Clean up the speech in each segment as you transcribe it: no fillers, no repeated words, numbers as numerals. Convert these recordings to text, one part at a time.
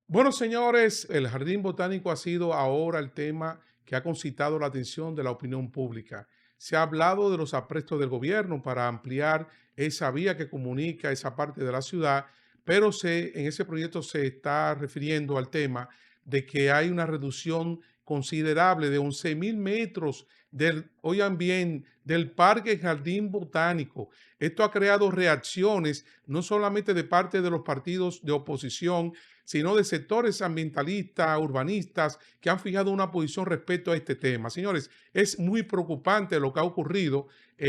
Bueno, señores, el Jardín Botánico ha sido ahora el tema que ha concitado la atención de la opinión pública. Se ha hablado de los aprestos del gobierno para ampliar esa vía que comunica esa parte de la ciudad, pero en ese proyecto se está refiriendo al tema de que hay una reducción considerable de 11.000 metros oigan bien, del Parque Jardín Botánico. Esto ha creado reacciones no solamente de parte de los partidos de oposición, sino de sectores ambientalistas, urbanistas, que han fijado una posición respecto a este tema. Señores, es muy preocupante lo que ha ocurrido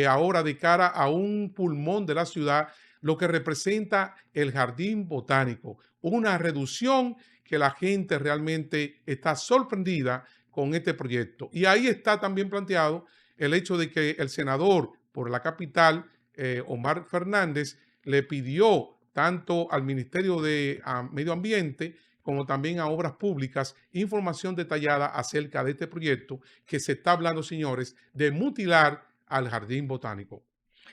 ahora de cara a un pulmón de la ciudad, lo que representa el jardín botánico. Una reducción que la gente realmente está sorprendida con este proyecto. Y ahí está también planteado el hecho de que el senador por la capital, Omar Fernández, le pidió tanto al Ministerio de Medio Ambiente como también a Obras Públicas información detallada acerca de este proyecto que se está hablando, señores, de mutilar al Jardín Botánico.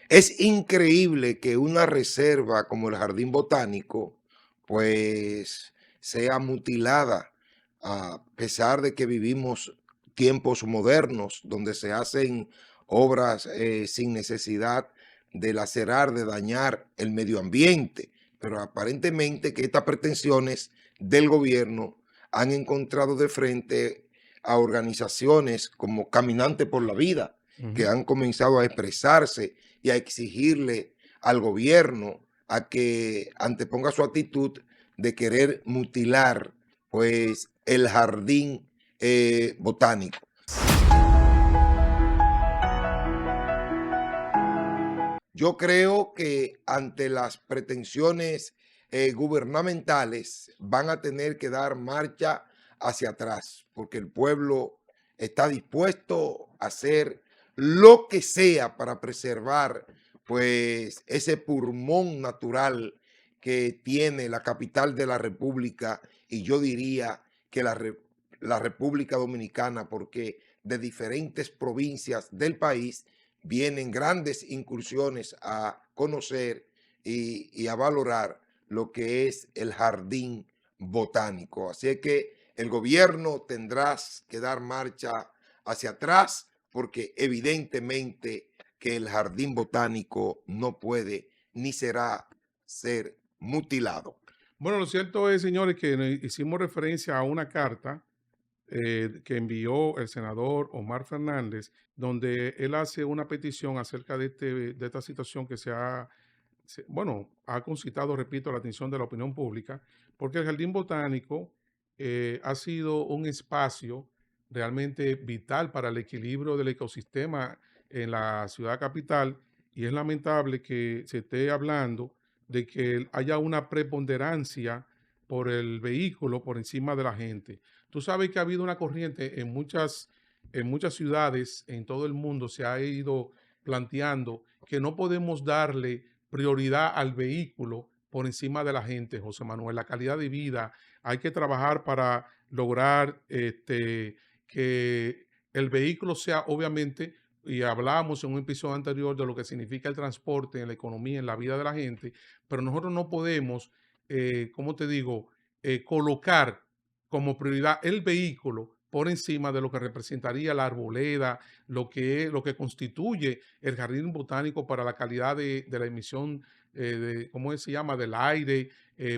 Es increíble que una reserva como el Jardín Botánico, pues, sea mutilada, a pesar de que vivimos tiempos modernos donde se hacen obras sin necesidad de lacerar, de dañar el medio ambiente. Pero aparentemente que estas pretensiones del gobierno han encontrado de frente a organizaciones como Caminante por la Vida, que Ujú. han comenzado a expresarse y a exigirle al gobierno a que anteponga su actitud de querer mutilar pues el jardín botánico. Yo creo que ante las pretensiones gubernamentales van a tener que dar marcha hacia atrás, porque el pueblo está dispuesto a hacer lo que sea para preservar pues ese pulmón natural que tiene la capital de la República, y yo diría que la República Dominicana, porque de diferentes provincias del país vienen grandes incursiones a conocer y a valorar lo que es el jardín botánico. Así es que el gobierno tendrá que dar marcha hacia atrás, porque evidentemente que el jardín botánico no puede ni será ser mutilado. Bueno, lo cierto es, señores, que hicimos referencia a una carta que envió el senador Omar Fernández, donde él hace una petición acerca de esta situación que bueno, ha concitado, repito, la atención de la opinión pública, porque el Jardín Botánico ha sido un espacio realmente vital para el equilibrio del ecosistema en la ciudad capital, y es lamentable que se esté hablando de que haya una preponderancia por el vehículo por encima de la gente. Tú sabes que ha habido una corriente en muchas ciudades en todo el mundo, se ha ido planteando que no podemos darle prioridad al vehículo por encima de la gente, José Manuel. La calidad de vida, hay que trabajar para lograr que el vehículo sea, obviamente, y hablábamos en un episodio anterior de lo que significa el transporte en la economía, en la vida de la gente, pero nosotros no podemos, ¿cómo te digo?, colocar como prioridad el vehículo por encima de lo que representaría la arboleda, lo que constituye el jardín botánico para la calidad de la emisión, ¿cómo se llama?, del aire,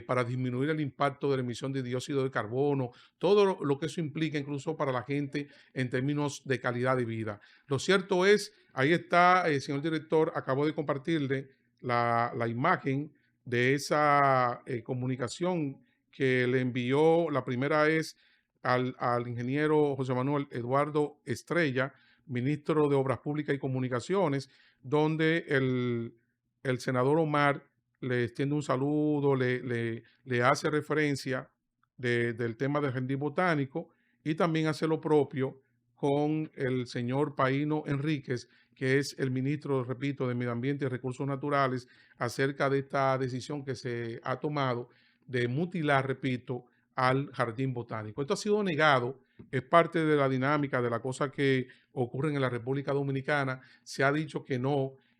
para disminuir el impacto de la emisión de dióxido de carbono, todo lo que eso implica incluso para la gente en términos de calidad de vida. Lo cierto es, ahí está, señor director, acabo de compartirle la imagen de esa comunicación que le envió. La primera es al ingeniero José Manuel Eduardo Estrella, ministro de Obras Públicas y Comunicaciones, donde el senador Omar le extiende un saludo, le hace referencia del tema del jardín botánico, y también hace lo propio con el señor Paíno Enríquez, que es el ministro, repito, de Medio Ambiente y Recursos Naturales, acerca de esta decisión que se ha tomado de mutilar, repito, al jardín botánico. Esto ha sido negado, es parte de la dinámica de la cosa que ocurren en la República Dominicana. Se ha dicho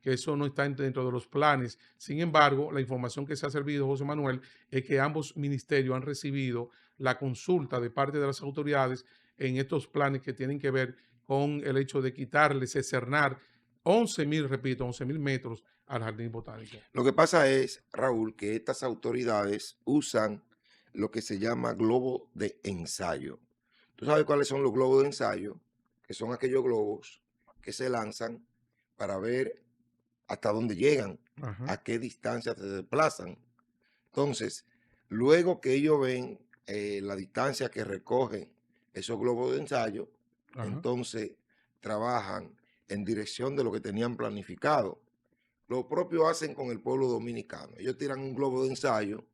que eso no está dentro de los planes. Sin embargo, la información que se ha servido, José Manuel, es que ambos ministerios han recibido la consulta de parte de las autoridades en estos planes que tienen que ver con el hecho de quitarle, cernar 11.000, repito, 11.000 metros al jardín botánico. Lo que pasa es, Raúl, que estas autoridades usan lo que se llama globo de ensayo. ¿Tú sabes cuáles son los globos de ensayo? Que son aquellos globos que se lanzan para ver hasta dónde llegan, Ajá, a qué distancia se desplazan. Entonces, luego que ellos ven la distancia que recogen esos globos de ensayo, ajá, entonces trabajan en dirección de lo que tenían planificado. Lo propio hacen con el pueblo dominicano. Ellos tiran un globo de ensayo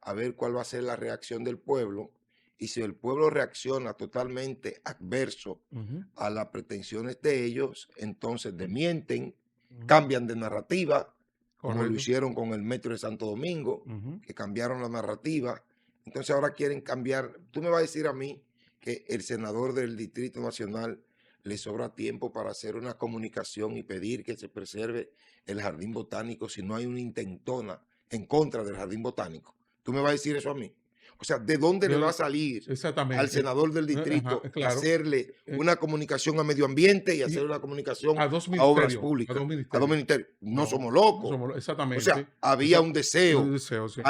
a ver cuál va a ser la reacción del pueblo, y si el pueblo reacciona totalmente adverso ujú, a las pretensiones de ellos, entonces desmienten, ujú, cambian de narrativa, como lo correcto. hicieron con el Metro de Santo Domingo, Ujú. que cambiaron la narrativa. Entonces ahora quieren cambiar. Tú me vas a decir a mí que el senador del Distrito Nacional le sobra tiempo para hacer una comunicación y pedir que se preserve el jardín botánico si no hay una intentona en contra del jardín botánico. ¿Tú me vas a decir eso a mí? O sea, ¿de dónde le va a salir al Exactamente. senador del Ajá, distrito claro. hacerle Eh, una comunicación a medio ambiente y hacer y una comunicación a dos a obras ministerios, a públicas, dos a dos ministerios. ministerios? No No, somos no locos. somos O sea, exactamente. había Eso un un deseo, deseo, sí.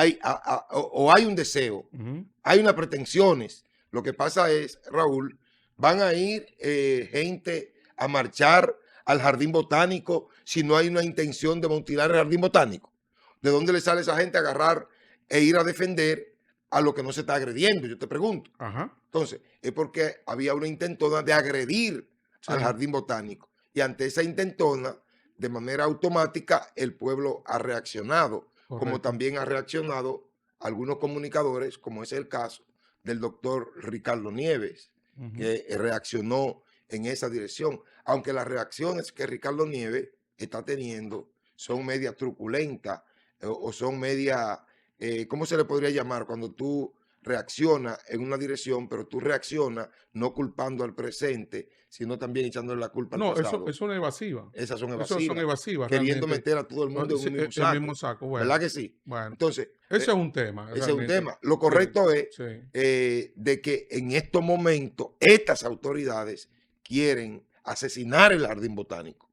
o hay un deseo, Ujú, hay unas pretensiones. Lo que pasa es, Raúl, van a ir gente a marchar al jardín botánico si no hay una intención de mutilar el jardín botánico. ¿De dónde le sale esa gente a agarrar e ir a defender a lo que no se está agrediendo? Yo te pregunto. ajá, Entonces, es porque había una intentona de agredir sí, al jardín botánico. Y ante esa intentona, de manera automática, el pueblo ha reaccionado, como correcto. también ha reaccionado algunos comunicadores, como es el caso del doctor Ricardo Nieves, Ujú. que reaccionó en esa dirección. Aunque las reacciones que Ricardo Nieves está teniendo son media truculentas o son media, ¿cómo se le podría llamar? Cuando tú reacciona en una dirección, pero tú reaccionas no culpando al presente, sino también echándole la culpa al No, eso pasado. es una evasiva. Esas son Eso son evasivas, evasivas queriendo realmente. meter a todo el mundo en Sí, un mismo el mismo saco, saco, bueno, ¿verdad que sí? bueno. Entonces, Ese es un tema, ese es un realmente. tema. Lo Sí, correcto es sí. de que en estos momentos estas autoridades quieren asesinar el jardín botánico.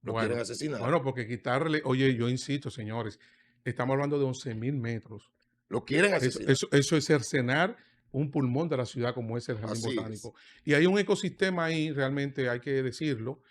Lo quieren Bueno, asesinar. bueno, porque quitarle, oye, yo insisto, señores, estamos hablando de 11.000 metros. Lo quieren Eso, asesinar. eso, eso es cercenar un pulmón de la ciudad como es el Jardín Así es. Botánico. Y hay un ecosistema ahí, realmente hay que decirlo.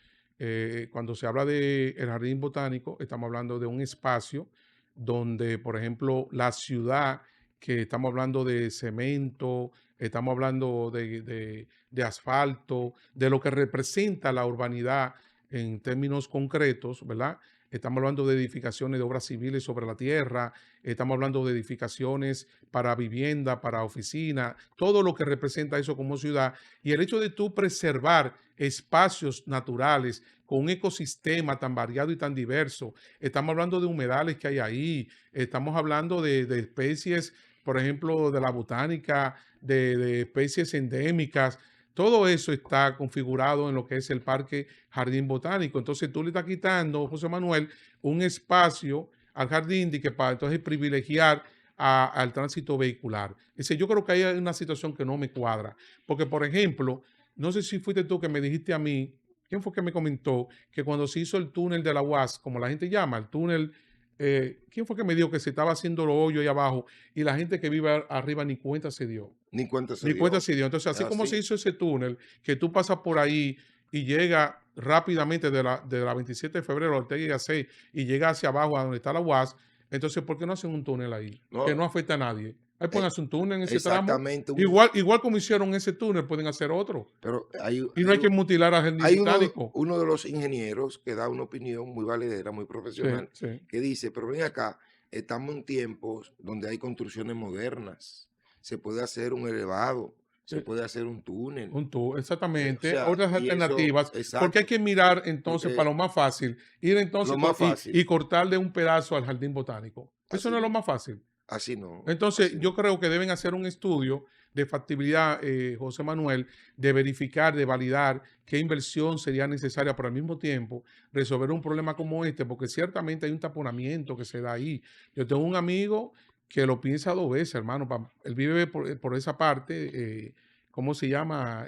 Cuando se habla del Jardín Botánico, estamos hablando de un espacio donde, por ejemplo, la ciudad, que estamos hablando de cemento, estamos hablando de asfalto, de lo que representa la urbanidad en términos concretos, ¿verdad? Estamos hablando de edificaciones de obras civiles sobre la tierra, estamos hablando de edificaciones para vivienda, para oficina, todo lo que representa eso como ciudad. Y el hecho de tú preservar espacios naturales con un ecosistema tan variado y tan diverso, estamos hablando de humedales que hay ahí, estamos hablando de especies, por ejemplo, de la botánica, de especies endémicas. Todo eso está configurado en lo que es el Parque Jardín Botánico. Entonces tú le estás quitando, José Manuel, un espacio al jardín de que para entonces privilegiar al tránsito vehicular. Dice, yo creo que hay una situación que no me cuadra. Porque, por ejemplo, no sé si fuiste tú que me dijiste a mí, ¿quién fue que me comentó que cuando se hizo el túnel de la UAS, como la gente llama, el túnel, ¿quién fue que me dijo que se estaba haciendo los hoyos ahí abajo y la gente que vive arriba ni cuenta se dio? Ni cuenta se Ni cuenta dio. se dio. Entonces, Es así como se así. hizo ese túnel, que tú pasas por ahí y llega rápidamente de la 27 de febrero, Ortega y Gasset, y llega hacia abajo a donde está la UAS, entonces, ¿por qué no hacen un túnel ahí? Que No, no afecta a nadie. Ahí pueden eh, hacer un túnel en ese tramo. exactamente. Igual como hicieron ese túnel, pueden hacer otro. Pero Y no hay que mutilar al jardín hay botánico. uno de los ingenieros que da una opinión muy valedera, muy Sí, profesional, sí. que dice, pero ven acá, estamos en tiempos donde hay construcciones modernas, se puede hacer un elevado, se Sí. puede hacer un túnel, o Exactamente, sea, otras y eso, alternativas, porque hay exacto, que mirar entonces para porque lo más fácil, ir entonces lo más y fácil, cortarle un pedazo al jardín botánico. Eso no así es lo mismo, más fácil. Así no, Entonces, así yo no. creo que deben hacer un estudio de factibilidad, José Manuel, de verificar, de validar qué inversión sería necesaria, pero al mismo tiempo resolver un problema como este, porque ciertamente hay un taponamiento que se da ahí. Yo tengo un amigo que lo piensa 2 veces, hermano. Él vive por esa parte, ¿cómo se llama?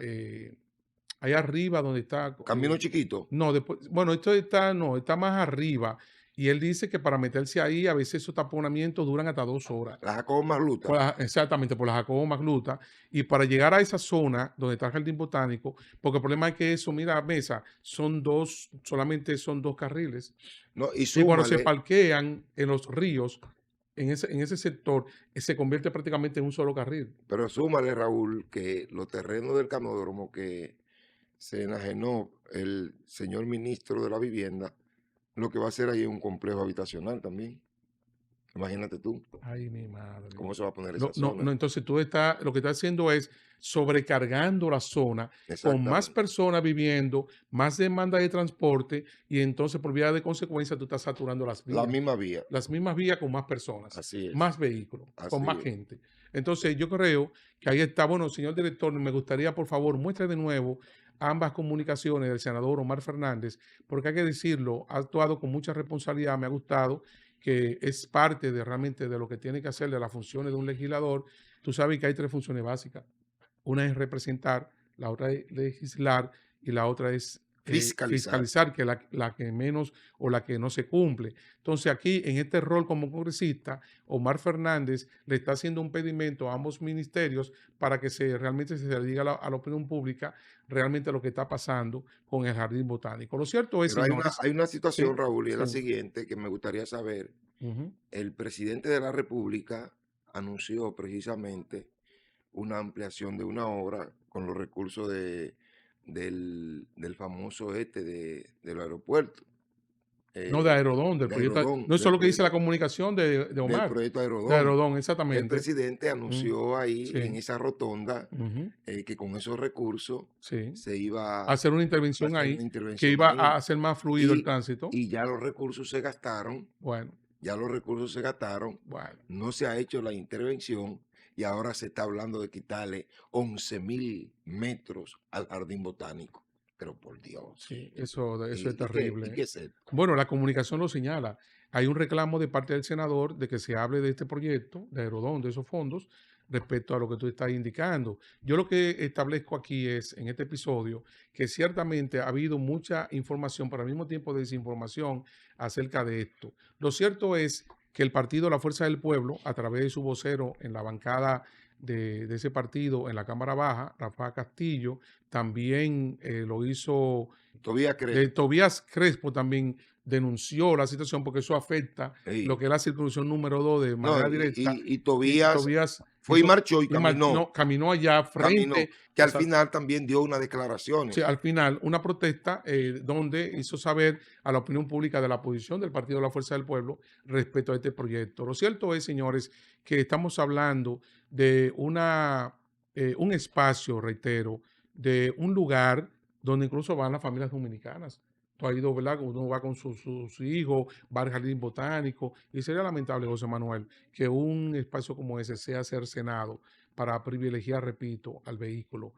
Ahí arriba donde está. Camino chiquito, No, después, bueno, esto está, no, está más arriba. Y él dice que para meterse ahí, a veces esos taponamientos duran hasta 2 horas. la Jacobo Magluta. Exactamente, por la Jacobo Magluta. Y para llegar a esa zona donde está el jardín botánico, porque el problema es que eso, mira, Mesa, solamente son 2 carriles. No, y Y cuando se súmale, parquean en los ríos, en ese sector, se convierte prácticamente en un solo carril. pero súmale, Raúl, que los terrenos del canódromo que se enajenó el señor ministro de la Vivienda, lo que va a hacer ahí es un complejo habitacional también. Imagínate tú, Ay, mi madre. cómo se va a poner esa No, no, zona. no, entonces lo que estás haciendo es sobrecargando la zona con más Exactamente. personas viviendo, más demanda de transporte y entonces por vía de consecuencia tú estás saturando La misma vía. las mismas vías con más personas, Así es. más vehículos, con Así más es. gente. Entonces yo creo que ahí está, bueno, señor director, me gustaría por favor muestre de nuevo ambas comunicaciones del senador Omar Fernández, porque hay que decirlo, ha actuado con mucha responsabilidad, me ha gustado, que es parte de realmente de lo que tiene que hacer de las funciones de un legislador. Tú sabes que hay 3 funciones básicas. Una es representar, la otra es legislar y la otra es Fiscalizar. fiscalizar, que es la que menos o la que no se cumple. Entonces aquí, en este rol como congresista, Omar Fernández le está haciendo un pedimento a ambos ministerios para que realmente se le diga a la opinión pública realmente lo que está pasando con el jardín botánico. Lo cierto es, Pero señores, hay una sí, situación, Raúl, y es la sí, siguiente que me gustaría saber. ujú. El presidente de la República anunció precisamente una ampliación de una obra con los recursos del famoso del aeropuerto, No, de Aerodón, del de proyecto. No es Del solo lo que dice la proyecto, comunicación de del Omar, proyecto de Aerodón. Aerodón, El exactamente. presidente Mm, anunció ahí en sí, esa rotonda ujú, que con esos recursos sí. se iba a Hacer una intervención hacer ahí una que intervención iba ahí a hacer más fluido el y, tránsito. y ya los recursos se gastaron, Bueno, ya los recursos se gastaron, bueno, no se ha hecho la intervención y ahora se está hablando de quitarle 11.000 metros al jardín botánico. Pero por Dios, sí, eso es y terrible. qué es esto? Bueno, la comunicación lo señala. Hay un reclamo de parte del senador de que se hable de este proyecto, de Aerodón, de esos fondos, respecto a lo que tú estás indicando. Yo lo que establezco aquí es, en este episodio, que ciertamente ha habido mucha información, pero al mismo tiempo desinformación acerca de esto. Lo cierto es que el partido La Fuerza del Pueblo, a través de su vocero en la bancada de ese partido en la Cámara Baja, Rafa Castillo, también lo hizo Todavía crees. Tobías Crespo también denunció la situación porque eso afecta lo Sí. que es la circunscripción número 2 de No, manera directa y y Tobías Tobías fue y marchó y no, caminó, caminó allá caminó, frente, que al final también dio unas sí, declaraciones. al final una protesta donde hizo saber a la opinión pública de la posición del Partido de la Fuerza del Pueblo respecto a este proyecto. Lo cierto es, señores, que estamos hablando de un espacio, reitero, de un lugar donde incluso van las familias dominicanas. Tú has ido, ¿verdad? Uno va con sus hijos, va al jardín botánico, y sería lamentable, José Manuel, que un espacio como ese sea cercenado para privilegiar, repito, al vehículo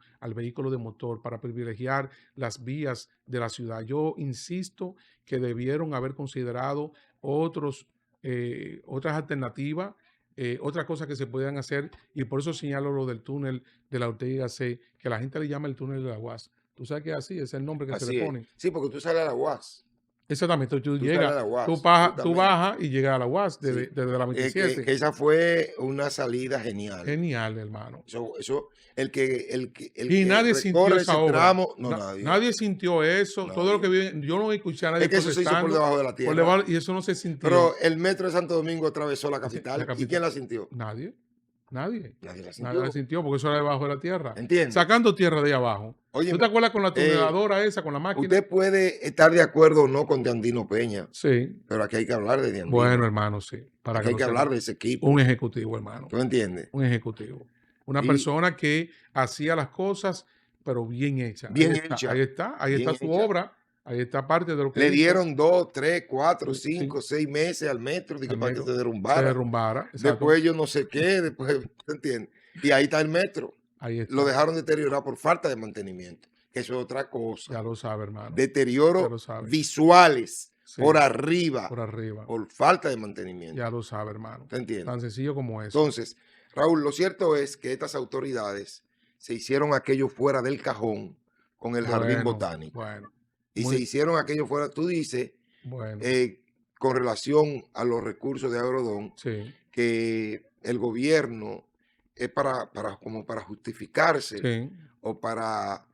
de motor, para privilegiar las vías de la ciudad. Yo insisto que debieron haber considerado otras alternativas, otras cosas que se podían hacer, y por eso señalo lo del túnel de la Ortega C, que la gente le llama el túnel de la UAS. Tú sabes que es así, es el nombre que se le Así es. pone. Sí, porque tú sales a la UAS, Exactamente, tú tú sales a llegas, la tú, UAS, bajas, tú justamente. bajas y llegas a la UAS Sí. desde la 27. Que esa fue una salida genial. Genial, hermano. Eso, el Y que nadie sintió recorre esa ese obra. tramo, no nadie, Nadie sintió eso. Todo lo que nadie. viene, yo no escuché a Es nadie que eso se hizo por protestando debajo de la tierra. y eso no se sintió. Pero el metro de Santo Domingo atravesó la La capital. ¿Y capital. quién la sintió? Nadie. Nadie. Nadie la Nadie la sintió. sintió porque eso era debajo de la tierra. ¿Entiendes? Sacando tierra de ahí abajo. ¿Tú te Óyeme, acuerdas con la eh, tuneladora esa, con la máquina? usted puede estar de acuerdo o no con Diandino Peña, Sí. pero aquí hay que hablar de Bueno, Diandino. hermano, sí. Para Aquí que hay no que se hablar no. de ese Un equipo. ejecutivo, hermano. ¿Tú entiendes? Un ejecutivo. Una Y persona que hacía las cosas, pero bien hechas. Ahí bien está, ahí hecha, está, ahí está bien su hecha. obra. Ahí está parte de lo que Le dice dieron 2, 3, 4, sí, 5, 6 meses al metro al para que metro, se se derrumbara. derrumbara, exacto. Después yo no sé qué, después, ¿te entiendes? Y ahí está el metro. Ahí Lo está. dejaron deteriorar por falta de mantenimiento, que eso es otra cosa. Ya lo sabe, hermano. Ya lo Deterioro sabe. visuales por Sí, arriba, por arriba. por falta de mantenimiento. Ya lo sabe, hermano. ¿Te entiendes? Tan sencillo como eso. Entonces, Raúl, lo cierto es que estas autoridades se hicieron aquello fuera del cajón con el jardín Bueno, botánico. bueno. Y se Muy hicieron aquello fuera, tú dices, bueno. con relación a los recursos de Agrodón, Sí, que el gobierno es como para justificarse sí, o para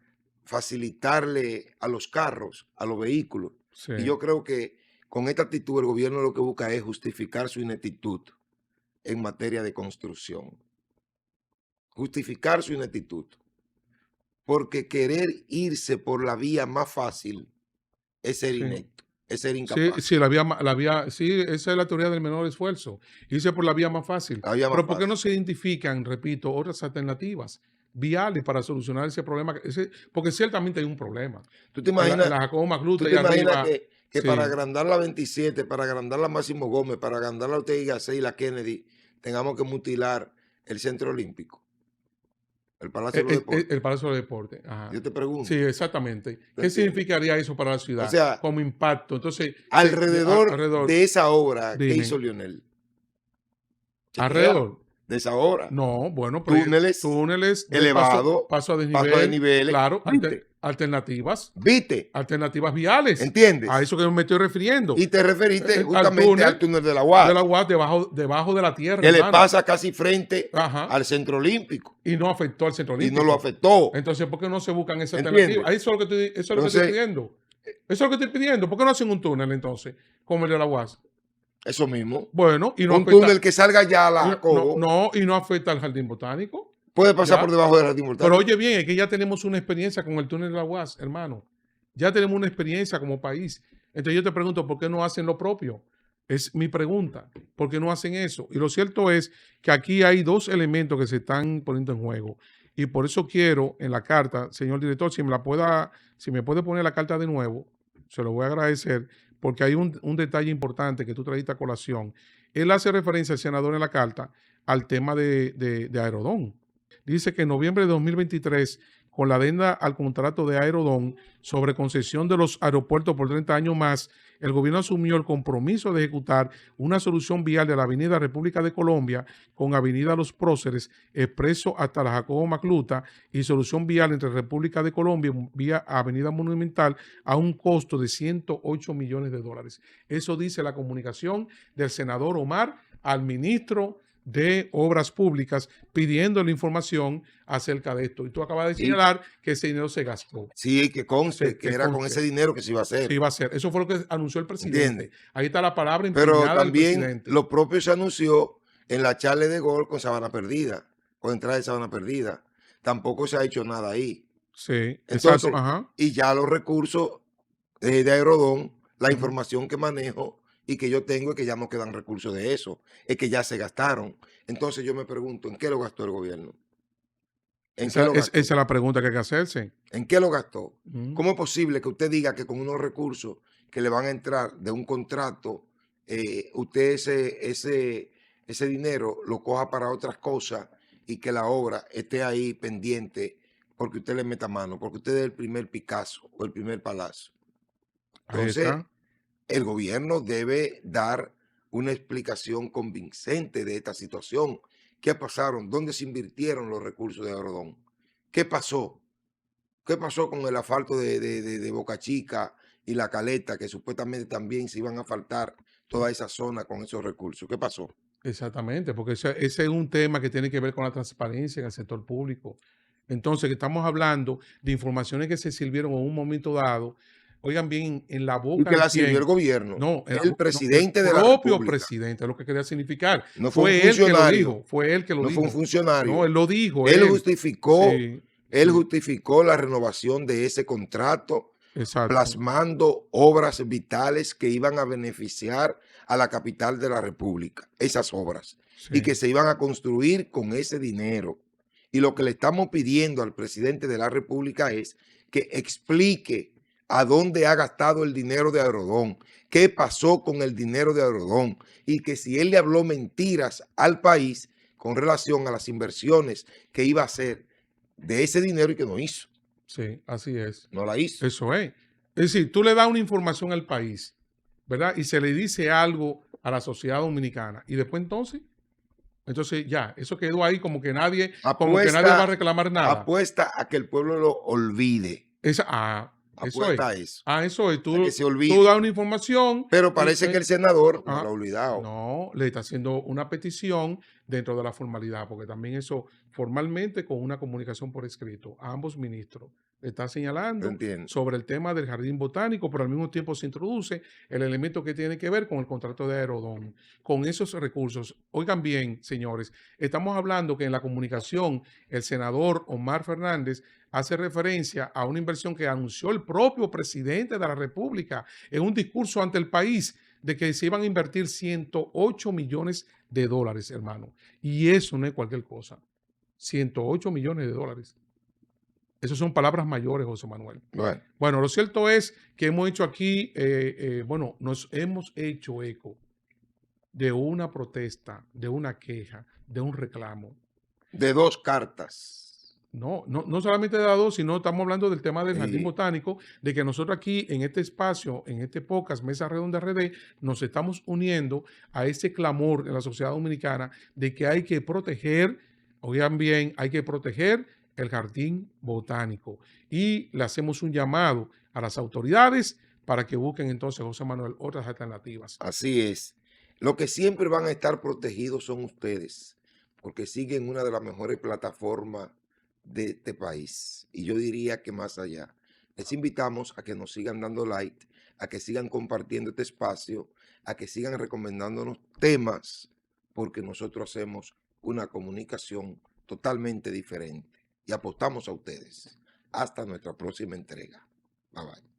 facilitarle a los carros, a los vehículos. sí. Y yo creo que con esta actitud el gobierno lo que busca es justificar su ineptitud en materia de construcción. Justificar su ineptitud. Porque querer irse por la vía más fácil es ser Sí. inepto, es ser Sí, incapaz. sí, sí, esa es la teoría del menor esfuerzo. Irse por la vía más fácil. La vía más Pero ¿por qué fácil. no se identifican, repito, otras alternativas viales para solucionar ese problema? Porque ciertamente hay un problema. ¿Tú te En imaginas, la Jacobo tú Magluta y te imaginas arriba, que para sí. agrandar la 27, para agrandar la Máximo Gómez, para agrandar la Ortega y Gasset y la Kennedy, tengamos que mutilar el Centro Olímpico, el Palacio de los Deportes? El Palacio de Deporte. Ajá. Yo te Sí, pregunto, exactamente. ¿te ¿Qué entiendes? significaría eso para la O ciudad sea, como impacto? Entonces, alrededor alrededor, de esa obra, ¿qué hizo dime, Lionel? Chequea, alrededor. de esa obra. No, bueno, pero Túneles túneles de elevados, paso a paso de desnivel, niveles. claro, ¿Viste? alternativas, ¿Viste? alternativas viales. A ¿Entiendes? eso que me estoy refiriendo. Y te referiste Al justamente al túnel de la UAS, agua debajo de la tierra, que le hermano. pasa casi frente Ajá. al Centro Olímpico Y no afectó al Centro y no lo Olímpico. afectó. Entonces, ¿por qué no se buscan esas ¿Entiendes? alternativas? Eso es lo que eso es lo que estoy Entonces, pidiendo. Eso es lo que estoy pidiendo. ¿Por qué no hacen un túnel entonces? Como el de la UAS. eso mismo. Bueno, y no Un afecta. túnel que salga ya a la No, Jacobo no, y no afecta al jardín botánico. puede pasar por Ya. debajo del jardín Pero botánico. oye bien, es que ya tenemos una experiencia con el túnel de la UAS, hermano. Ya tenemos una experiencia como país. Entonces yo te pregunto, ¿por qué no hacen lo propio? Es mi pregunta. ¿Por qué no hacen eso? Y lo cierto es que aquí hay dos elementos que se están poniendo en juego. Y por eso quiero en la carta, señor director, si me puede poner la carta de nuevo, se lo voy a agradecer, porque hay un detalle importante que tú trajiste a colación. Él hace referencia al senador en la carta al tema de Aerodón. Dice que en noviembre de 2023, con la adenda al contrato de Aerodón sobre concesión de los aeropuertos por 30 años más, el gobierno asumió el compromiso de ejecutar una solución vial de la Avenida República de Colombia con Avenida Los Próceres, expreso hasta la Jacobo Macluta y solución vial entre República de Colombia vía Avenida Monumental a un costo de 108 millones de dólares. Eso dice la comunicación del senador Omar al ministro de Obras Públicas pidiendo la información acerca de esto. Y tú acabas de señalar que ese dinero se gastó. Sí, que conste que era con ese dinero que se iba a hacer. Se iba a hacer. Eso fue lo que anunció el presidente. ¿Entiendes? Ahí está la palabra Pero empeñada del también presidente. lo propio se anunció en la charla de gol con Sabana Perdida, con entrada de Sabana Perdida. Tampoco se ha hecho nada ahí. Sí, Entonces, exacto. Ajá. y ya los recursos de Aerodón, la información que manejo y que yo tengo es que ya no quedan recursos de eso, es que ya se gastaron. Entonces yo me pregunto, ¿en qué lo gastó el gobierno? ¿En qué lo gastó? Esa es la pregunta que hay que hacerse. ¿En qué lo gastó? Ujú. ¿Cómo es posible que usted diga que con unos recursos que le van a entrar de un contrato, usted ese dinero lo coja para otras cosas y que la obra esté ahí pendiente porque usted le meta mano, porque usted es el primer Picasso o el primer Palazzo? Ahí Entonces, está. el gobierno debe dar una explicación convincente de esta situación. ¿Qué pasaron? ¿Dónde se invirtieron los recursos de Aerodón? ¿Qué pasó? ¿Qué pasó con el asfalto de Boca Chica y La Caleta, que supuestamente también se iban a faltar toda esa zona con esos recursos? ¿Qué pasó? Exactamente, porque ese es un tema que tiene que ver con la transparencia en el sector público. Entonces, que estamos hablando de informaciones que se sirvieron en un momento dado, oigan bien, en la Y boca que de la sirvió el quién, gobierno, no, el no, el presidente de la propio República. presidente, es lo que quería significar. No fue un Fue él que lo funcionario, dijo, fue él que lo no fue un dijo. No, funcionario. él lo dijo, Él él. justificó, Sí, él sí, justificó la renovación de ese contrato, exacto. plasmando obras vitales que iban a beneficiar a la capital de la República, esas obras, y que Sí, se iban a construir con ese dinero. Y lo que le estamos pidiendo al presidente de la República es que explique a dónde ha gastado el dinero de Aerodón, qué pasó con el dinero de Aerodón, y que si él le habló mentiras al país con relación a las inversiones que iba a hacer de ese dinero y que no hizo, Sí, así es. no la hizo. Eso es. Es decir, tú le das una información al país, ¿verdad? Y se le dice algo a la sociedad dominicana. Y después entonces ya, eso quedó ahí como que nadie va a Apuesta, reclamar nada. apuesta a que el pueblo lo olvide, Eso es. apuesta a eso, Eso es. a que se Tú olvide. das una información Pero y, parece que el senador no lo ha ah, olvidado. no, le está haciendo una petición dentro de la formalidad, porque también eso formalmente con una comunicación por escrito a ambos ministros le está ¿Te señalando entiendes? sobre el tema del jardín botánico, pero al mismo tiempo se introduce el elemento que tiene que ver con el contrato de Aerodón, con esos recursos. Oigan bien, señores, estamos hablando que en la comunicación el senador Omar Fernández hace referencia a una inversión que anunció el propio presidente de la República en un discurso ante el país de que se iban a invertir 108 millones de dólares, hermano. Y eso no es cualquier cosa. 108 millones de dólares. Esas son palabras mayores, José Manuel. Bueno, Bueno, lo cierto es que hemos hecho aquí, nos hemos hecho eco de una protesta, de una queja, de un reclamo. de 2 cartas. No solamente de la dos, sino estamos hablando del tema del jardín Y botánico, de que nosotros aquí en este espacio, en este podcast, Mesa Redonda RD, nos estamos uniendo a ese clamor en la sociedad dominicana de que hay que proteger, oigan bien, hay que proteger el jardín botánico. Y le hacemos un llamado a las autoridades para que busquen entonces, José Manuel, otras alternativas. así es. Lo que siempre van a estar protegidos son ustedes, porque siguen una de las mejores plataformas de este país. Y yo diría que más allá. Les invitamos a que nos sigan dando like, a que sigan compartiendo este espacio, a que sigan recomendándonos temas, porque nosotros hacemos una comunicación totalmente diferente y apostamos a ustedes. Hasta nuestra próxima entrega. Bye bye.